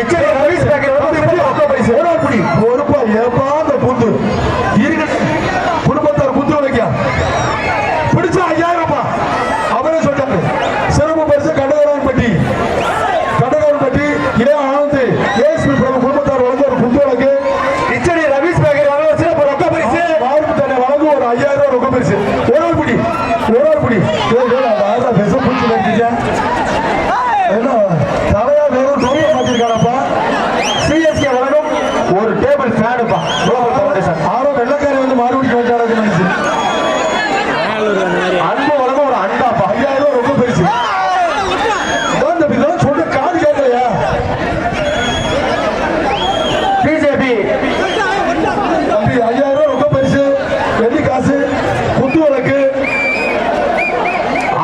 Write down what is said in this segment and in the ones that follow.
இச்சடி Ramesh Baker ஒரு ரூபாய் ஏப்பா அந்த புத்து இருக்கு குடும்பத்தார் புத்து வைக்க பிடிச்சா 5000 ரூபாய் அவரே சொல்றாரு. சிறப்பு பரிசு கடகரான்பட்டி ஏ ஆனந்த் ஏஎஸ்பி பிரபு குடும்பத்தார் வழங்க ஒரு புத்து வழக்கு. இச்சடி ரமேஷ் பேக்கர் வழங்க சிறப்பு ரொக்க பரிசு மாறும் தானே வழங்கும் ஒரு 5000 ரொக்க பரிசு. ஒரு ஆள் பிடி பேச பூச்சி வச்சிருக்கேன் என்ன தலையா வேணும் டோரியை பார்த்திருக்கானப்பா. சிஎஸ்கே வழங்கும் ஒரு டேபிள் ஃபேனுப்பா. ஆரோ வெள்ளக்காரி வந்து மாறுபடிக்கு வந்தாரு மனுஷன். அன்பு வழங்கும் ஒரு அண்டாப்பா 5000 ரூபாய் ரொம்ப பெருசு. இதெல்லாம் சொல்ற காது கேட்கலையா? பிஜேபி தம்பி 5000 ரூபாய் ரொம்ப பெருசு. வெள்ளி காசு குத்து வழக்கு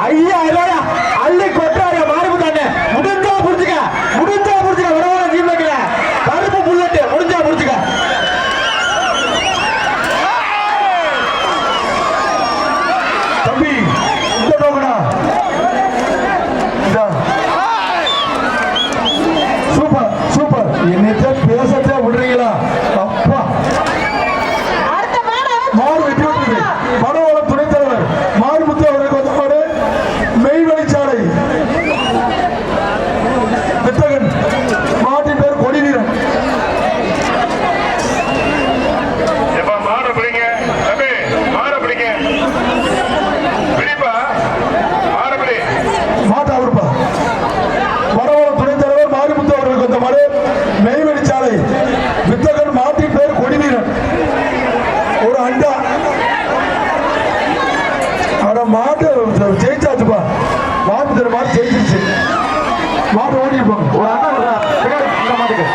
5000 ரூபாய் அள்ளி கொட்டாரு மாறுபு தானே. முடிஞ்சா புடிச்சுக்க வரவர ஜீவ் வைக்கல கருப்பு புல்லட் முடிஞ்சா புடிச்சுக்க. தம்பி இந்த டோக்கனா சூப்பர் என்னத்த பேசத்தே விடுறீங்களா? அப்பா மாறு வெட்டி விட்டுருக்கு. மனோவளம் துணைத் தலைவர் மாறுமுத்து அவருக்கு வந்தபாடு மெய்வழிச்சாலை வித்தகன் மாட்டின் பேர் கொடிவீரன். மாட்டா அவருப்பா மனோவளம் துணைத் தலைவர் மாறுமுத்து அவர்களுக்கு வந்தபாடு மெய்வழிச்சாலை வித்தகன் மாட்டின் பேர் கொடிவீரன். ஒரு அண்டா மாட்டு ஜெயிச்சாச்சுப்பா. மாட்டு மாட்டு ஜெயிச்சிருச்சு. மாட்டு ஓடிப்பாங்க ஒரு அண்ணா மாட்டுக்கு